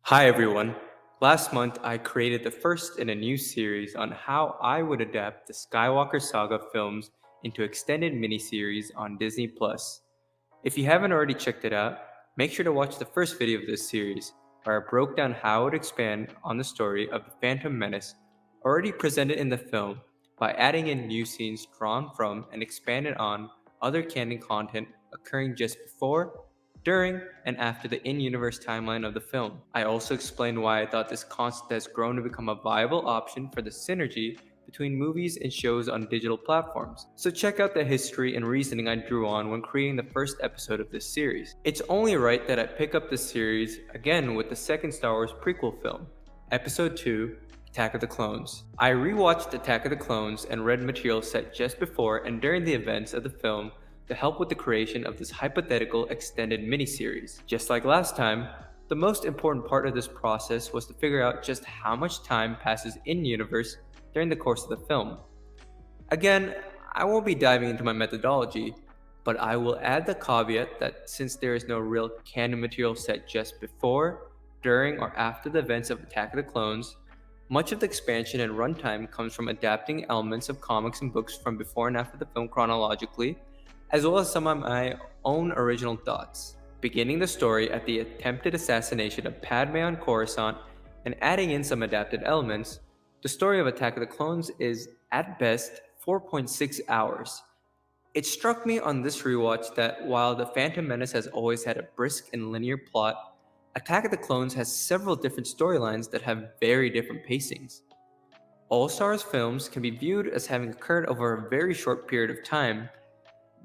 Hi everyone. Last month I created the first in a new series on how I would adapt the Skywalker Saga films into extended miniseries on Disney Plus. If you haven't already checked it out, make sure to watch the first video of this series where I broke down how I would expand on the story of the Phantom Menace already presented in the film by adding in new scenes drawn from and expanded on other canon content occurring just before, during, and after the in-universe timeline of the film. I also explained why I thought this concept has grown to become a viable option for the synergy between movies and shows on digital platforms. So check out the history and reasoning I drew on when creating the first episode of this series. It's only right that I pick up this series again with the second Star Wars prequel film, Episode 2, Attack of the Clones. I rewatched Attack of the Clones and read material set just before and during the events of the film to help with the creation of this hypothetical extended miniseries. Just like last time, the most important part of this process was to figure out just how much time passes in-universe during the course of the film. Again, I won't be diving into my methodology, but I will add the caveat that since there is no real canon material set just before, during, or after the events of Attack of the Clones, much of the expansion and runtime comes from adapting elements of comics and books from before and after the film chronologically, as well as some of my own original thoughts, beginning the story at the attempted assassination of Padme on Coruscant and adding in some adapted elements. The story of Attack of the Clones is, at best, 4.6 hours. It struck me on this rewatch that while The Phantom Menace has always had a brisk and linear plot, Attack of the Clones has several different storylines that have very different pacings. All Star Wars films can be viewed as having occurred over a very short period of time,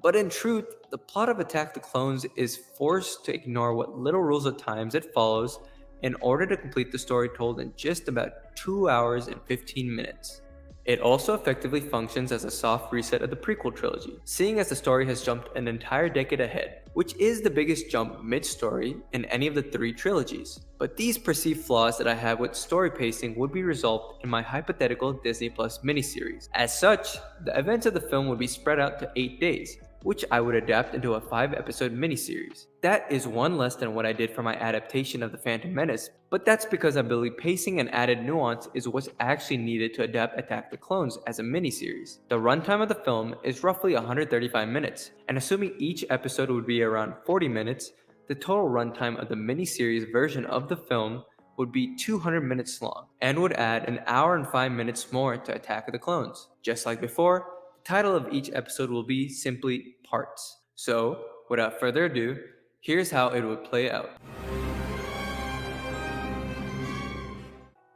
but in truth, the plot of Attack the Clones is forced to ignore what little rules of times it follows in order to complete the story told in just about 2 hours and 15 minutes. It also effectively functions as a soft reset of the prequel trilogy, seeing as the story has jumped an entire decade ahead, which is the biggest jump mid-story in any of the three trilogies. But these perceived flaws that I have with story pacing would be resolved in my hypothetical Disney Plus miniseries. As such, the events of the film would be spread out to 8 days, which I would adapt into a 5-episode miniseries. That is one less than what I did for my adaptation of The Phantom Menace, but that's because I believe pacing and added nuance is what's actually needed to adapt Attack the Clones as a miniseries. The runtime of the film is roughly 135 minutes, and assuming each episode would be around 40 minutes, the total runtime of the miniseries version of the film would be 200 minutes long, and would add an hour and 5 minutes more to Attack of the Clones. Just like before, the title of each episode will be simply Parts. So, without further ado, here's how it would play out.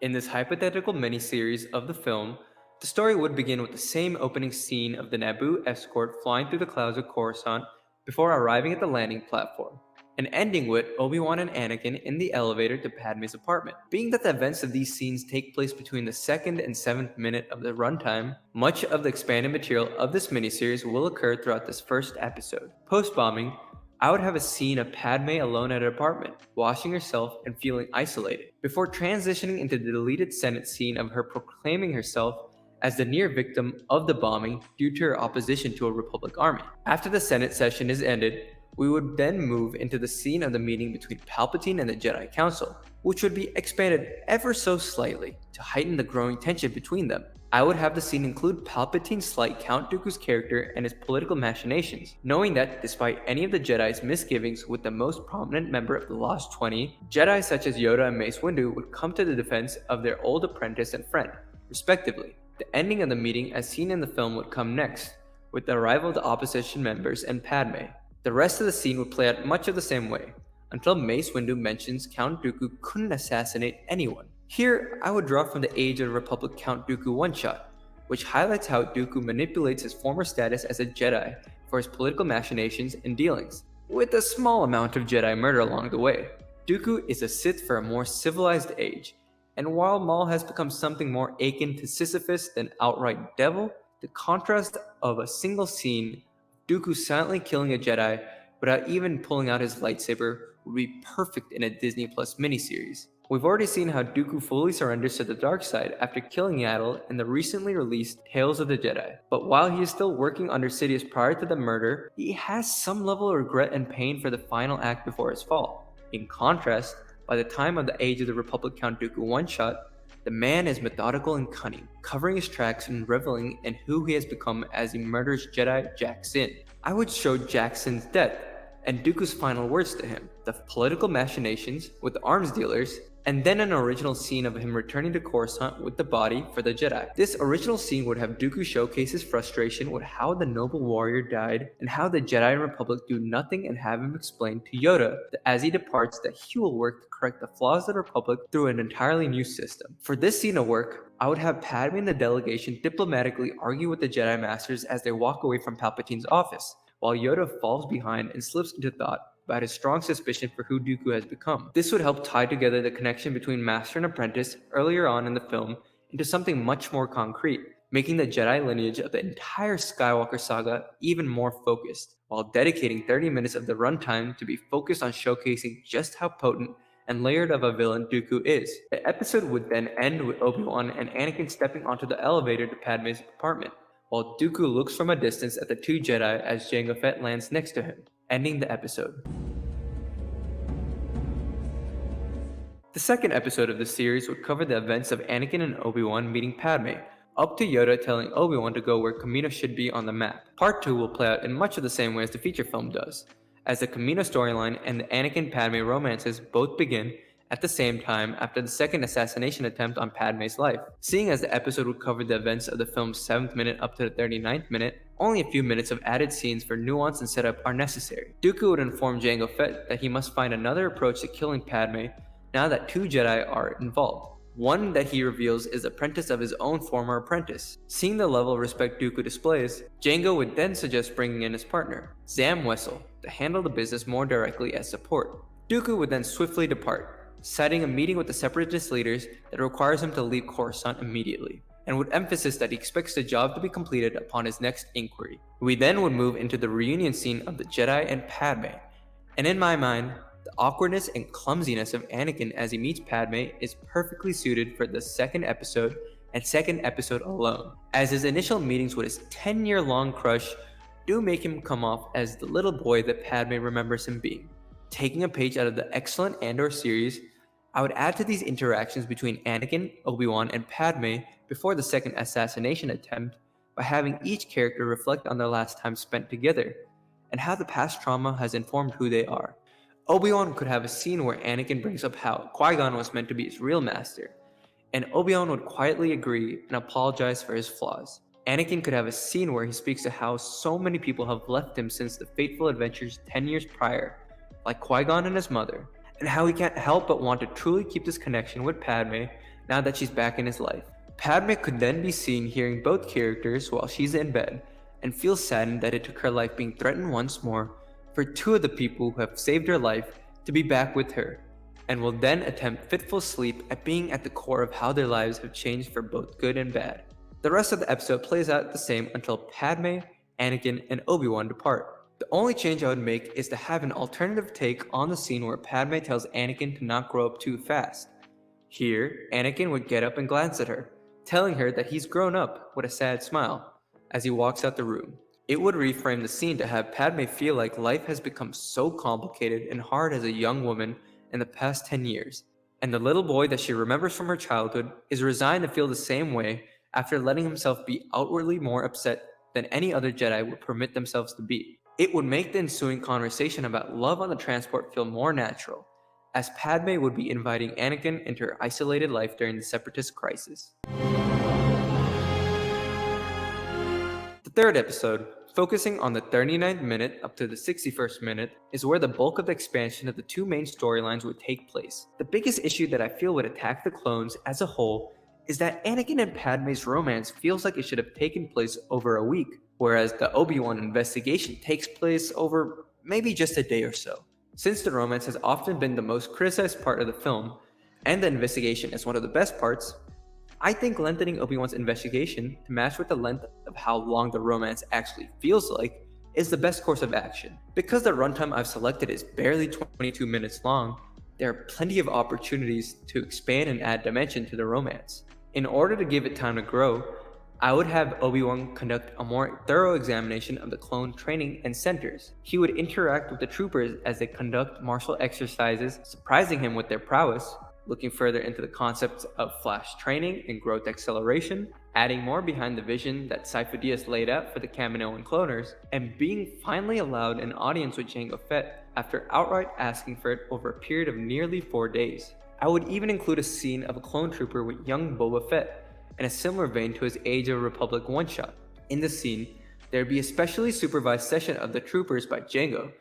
In this hypothetical miniseries of the film, the story would begin with the same opening scene of the Naboo escort flying through the clouds of Coruscant before arriving at the landing platform, and ending with Obi-Wan and Anakin in the elevator to Padme's apartment. Being that the events of these scenes take place between the 2nd and 7th minute of the runtime, much of the expanded material of this miniseries will occur throughout this first episode. Post-bombing, I would have a scene of Padme alone at her apartment, washing herself and feeling isolated, before transitioning into the deleted Senate scene of her proclaiming herself as the near victim of the bombing due to her opposition to a Republic army. After the Senate session is ended, we would then move into the scene of the meeting between Palpatine and the Jedi Council, which would be expanded ever so slightly to heighten the growing tension between them. I would have the scene include Palpatine slight Count Dooku's character and his political machinations, knowing that despite any of the Jedi's misgivings with the most prominent member of the Lost 20, Jedi such as Yoda and Mace Windu would come to the defense of their old apprentice and friend, respectively. The ending of the meeting as seen in the film would come next, with the arrival of the opposition members and Padme. The rest of the scene would play out much of the same way, until Mace Windu mentions Count Dooku couldn't assassinate anyone. Here, I would draw from the Age of the Republic Count Dooku one-shot, which highlights how Dooku manipulates his former status as a Jedi for his political machinations and dealings, with a small amount of Jedi murder along the way. Dooku is a Sith for a more civilized age, and while Maul has become something more akin to Sisyphus than outright devil, the contrast of a single scene Dooku silently killing a Jedi without even pulling out his lightsaber would be perfect in a Disney Plus miniseries. We've already seen how Dooku fully surrenders to the dark side after killing Yaddle in the recently released Tales of the Jedi. But while he is still working under Sidious prior to the murder, he has some level of regret and pain for the final act before his fall. In contrast, By the time of the Age of the Republic Count Dooku one-shot, the man is methodical and cunning, covering his tracks and reveling in who he has become as he murders Jedi Jackson. I would show Jackson's death and Dooku's final words to him, the political machinations with the arms dealers, and then an original scene of him returning to Coruscant with the body for the Jedi. This original scene would have Dooku showcase his frustration with how the noble warrior died and how the Jedi and Republic do nothing, and have him explain to Yoda that as he departs that he will work to correct the flaws of the Republic through an entirely new system. For this scene to work, I would have Padme and the delegation diplomatically argue with the Jedi Masters as they walk away from Palpatine's office, while Yoda falls behind and slips into thought about his strong suspicion for who Dooku has become. This would help tie together the connection between Master and Apprentice earlier on in the film into something much more concrete, making the Jedi lineage of the entire Skywalker saga even more focused, while dedicating 30 minutes of the runtime to be focused on showcasing just how potent and layered of a villain Dooku is. The episode would then end with Obi-Wan and Anakin stepping onto the elevator to Padme's apartment, while Dooku looks from a distance at the two Jedi as Jango Fett lands next to him, ending the episode. The second episode of the series would cover the events of Anakin and Obi-Wan meeting Padme, up to Yoda telling Obi-Wan to go where Kamino should be on the map. Part 2 will play out in much of the same way as the feature film does, as the Kamino storyline and the Anakin-Padme romances both begin at the same time after the second assassination attempt on Padme's life. Seeing as the episode would cover the events of the film's 7th minute up to the 39th minute, only a few minutes of added scenes for nuance and setup are necessary. Dooku would inform Jango Fett that he must find another approach to killing Padme now that two Jedi are involved. One that he reveals is the apprentice of his own former apprentice. Seeing the level of respect Dooku displays, Jango would then suggest bringing in his partner, Zam Wesell, to handle the business more directly as support. Dooku would then swiftly depart, citing a meeting with the Separatist leaders that requires him to leave Coruscant immediately, and would emphasize that he expects the job to be completed upon his next inquiry. We then would move into the reunion scene of the Jedi and Padme, and in my mind, the awkwardness and clumsiness of Anakin as he meets Padme is perfectly suited for the second episode and second episode alone, as his initial meetings with his 10-year-long crush do make him come off as the little boy that Padme remembers him being. Taking a page out of the excellent Andor series, I would add to these interactions between Anakin, Obi-Wan, and Padme before the second assassination attempt by having each character reflect on their last time spent together, and how the past trauma has informed who they are. Obi-Wan could have a scene where Anakin brings up how Qui-Gon was meant to be his real master, and Obi-Wan would quietly agree and apologize for his flaws. Anakin could have a scene where he speaks to how so many people have left him since the fateful adventures 10 years prior, like Qui-Gon and his mother, and how he can't help but want to truly keep this connection with Padme now that she's back in his life. Padme could then be seen hearing both characters while she's in bed, and feel saddened that it took her life being threatened once more for two of the people who have saved her life to be back with her, and will then attempt fitful sleep at being at the core of how their lives have changed for both good and bad. The rest of the episode plays out the same until Padme, Anakin, and Obi-Wan depart. The only change I would make is to have an alternative take on the scene where Padme tells Anakin to not grow up too fast. Here, Anakin would get up and glance at her, telling her that he's grown up with a sad smile as he walks out the room. It would reframe the scene to have Padme feel like life has become so complicated and hard as a young woman in the past 10 years, and the little boy that she remembers from her childhood is resigned to feel the same way after letting himself be outwardly more upset than any other Jedi would permit themselves to be. It would make the ensuing conversation about love on the transport feel more natural, as Padme would be inviting Anakin into her isolated life during the Separatist crisis. The third episode, focusing on the 39th minute up to the 61st minute, is where the bulk of the expansion of the two main storylines would take place. The biggest issue that I feel would attack the clones as a whole is that Anakin and Padme's romance feels like it should have taken place over a week, whereas the Obi-Wan investigation takes place over maybe just a day or so. Since the romance has often been the most criticized part of the film, and the investigation is one of the best parts, I think lengthening Obi-Wan's investigation to match with the length of how long the romance actually feels like is the best course of action. Because the runtime I've selected is barely 22 minutes long, there are plenty of opportunities to expand and add dimension to the romance. In order to give it time to grow, I would have Obi-Wan conduct a more thorough examination of the clone training and centers. He would interact with the troopers as they conduct martial exercises, surprising him with their prowess, looking further into the concepts of flash training and growth acceleration, adding more behind the vision that Sifo-Dyas laid out for the Kaminoan cloners, and being finally allowed an audience with Jango Fett after outright asking for it over a period of nearly 4 days. I would even include a scene of a clone trooper with young Boba Fett, in a similar vein to his Age of Republic one-shot. In the scene, there would be a specially supervised session of the troopers by Jango,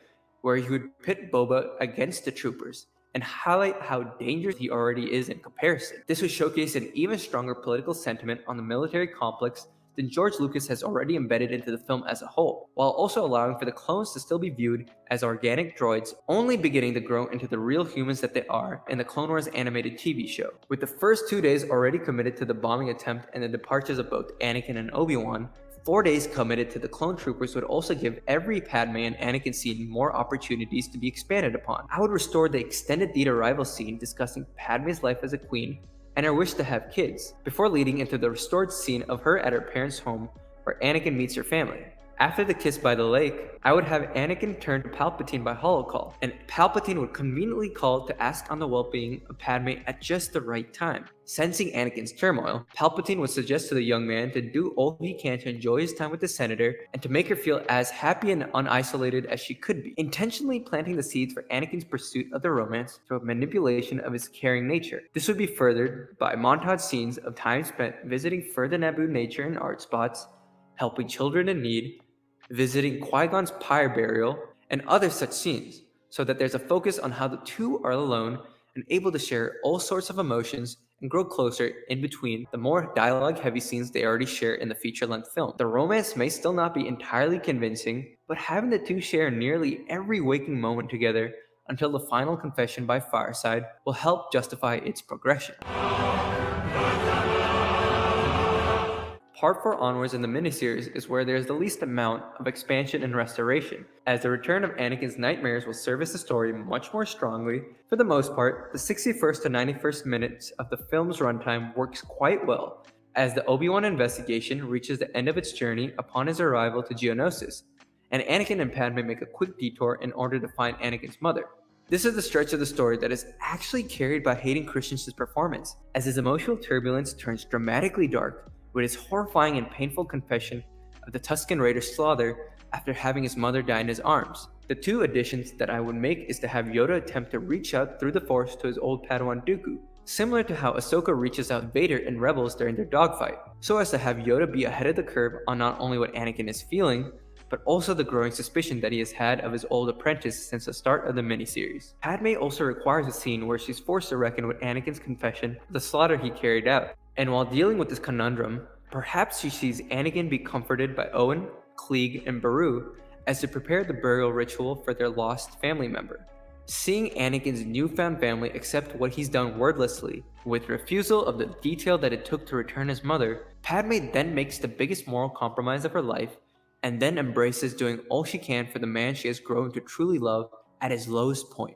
where he would pit Boba against the troopers and highlight how dangerous he already is in comparison. This would showcase an even stronger political sentiment on the military complex than George Lucas has already embedded into the film as a whole, while also allowing for the clones to still be viewed as organic droids, only beginning to grow into the real humans that they are in the Clone Wars animated TV show. With the first 2 days already committed to the bombing attempt and the departures of both Anakin and Obi-Wan, 4 days committed to the clone troopers would also give every Padme and Anakin scene more opportunities to be expanded upon. I would restore the extended Theta arrival scene discussing Padme's life as a queen and her wish to have kids, before leading into the restored scene of her at her parents' home where Anakin meets her family. After the kiss by the lake, I would have Anakin turn to Palpatine by holocall, and Palpatine would conveniently call to ask on the well-being of Padme at just the right time. Sensing Anakin's turmoil, Palpatine would suggest to the young man to do all he can to enjoy his time with the senator and to make her feel as happy and unisolated as she could be, intentionally planting the seeds for Anakin's pursuit of the romance through a manipulation of his caring nature. This would be furthered by montage scenes of time spent visiting further Naboo nature and art spots, helping children in need, visiting Qui-Gon's pyre burial, and other such scenes, so that there's a focus on how the two are alone and able to share all sorts of emotions and grow closer in between the more dialogue-heavy scenes they already share in the feature-length film. The romance may still not be entirely convincing, but having the two share nearly every waking moment together until the final confession by Fireside will help justify its progression. Part 4 onwards in the miniseries is where there is the least amount of expansion and restoration, as the return of Anakin's nightmares will service the story much more strongly. For the most part, the 61st to 91st minutes of the film's runtime works quite well, as the Obi-Wan investigation reaches the end of its journey upon his arrival to Geonosis, and Anakin and Padme make a quick detour in order to find Anakin's mother. This is the stretch of the story that is actually carried by Hayden Christensen's performance, as his emotional turbulence turns dramatically dark with his horrifying and painful confession of the Tusken Raider's slaughter after having his mother die in his arms. The two additions that I would make is to have Yoda attempt to reach out through the Force to his old Padawan Dooku, similar to how Ahsoka reaches out to Vader in Rebels during their dogfight, so as to have Yoda be ahead of the curve on not only what Anakin is feeling, but also the growing suspicion that he has had of his old apprentice since the start of the miniseries. Padme also requires a scene where she's forced to reckon with Anakin's confession of the slaughter he carried out. And while dealing with this conundrum, perhaps she sees Anakin be comforted by Owen, Klieg, and Beru as they prepare the burial ritual for their lost family member. Seeing Anakin's newfound family accept what he's done wordlessly, with refusal of the detail that it took to return his mother, Padme then makes the biggest moral compromise of her life, and then embraces doing all she can for the man she has grown to truly love at his lowest point.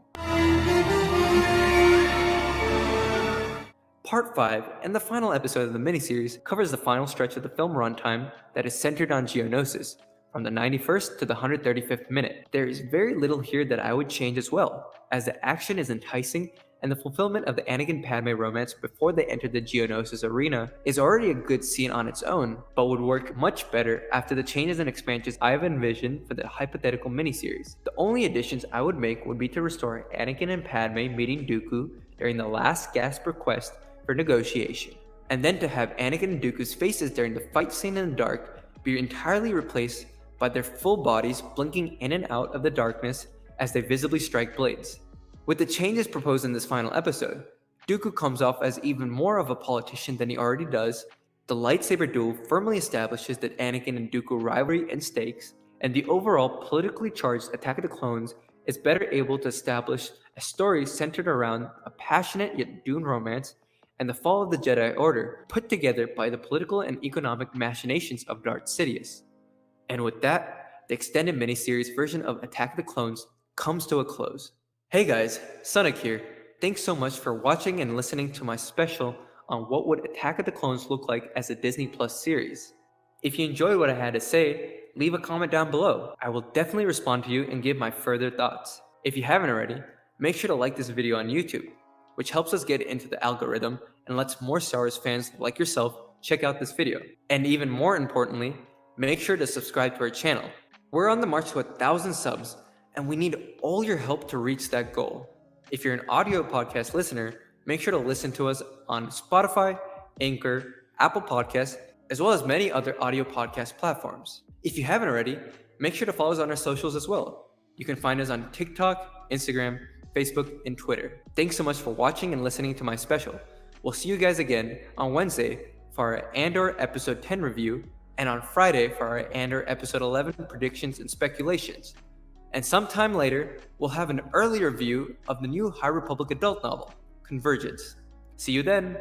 Part 5, and the final episode of the miniseries, covers the final stretch of the film runtime that is centered on Geonosis, from the 91st to the 135th minute. There is very little here that I would change as well, as the action is enticing and the fulfillment of the Anakin-Padme romance before they enter the Geonosis arena is already a good scene on its own, but would work much better after the changes and expansions I have envisioned for the hypothetical miniseries. The only additions I would make would be to restore Anakin and Padme meeting Dooku during the last gasp request for negotiation, and then to have Anakin and Dooku's faces during the fight scene in the dark be entirely replaced by their full bodies blinking in and out of the darkness as they visibly strike blades. With the changes proposed in this final episode, Dooku comes off as even more of a politician than he already does, the lightsaber duel firmly establishes that Anakin and Dooku rivalry and stakes, and the overall politically charged Attack of the Clones is better able to establish a story centered around a passionate yet doomed romance and the fall of the Jedi Order, put together by the political and economic machinations of Darth Sidious. And with that, the extended miniseries version of Attack of the Clones comes to a close. Hey guys, Sanak here. Thanks so much for watching and listening to my special on what would Attack of the Clones look like as a Disney Plus series. If you enjoyed what I had to say, leave a comment down below. I will definitely respond to you and give my further thoughts. If you haven't already, make sure to like this video on YouTube, which helps us get into the algorithm and lets more Star Wars fans like yourself check out this video. And even more importantly, make sure to subscribe to our channel. We're on the march to 1,000 subs, and we need all your help to reach that goal. If you're an audio podcast listener, make sure to listen to us on Spotify, Anchor, Apple Podcasts, as well as many other audio podcast platforms. If you haven't already, make sure to follow us on our socials as well. You can find us on TikTok, Instagram, Facebook, and Twitter. Thanks so much for watching and listening to my special. We'll see you guys again on Wednesday for our Andor Episode 10 review, and on Friday for our Andor Episode 11 predictions and speculations. And sometime later, we'll have an early review of the new High Republic adult novel, Convergence. See you then!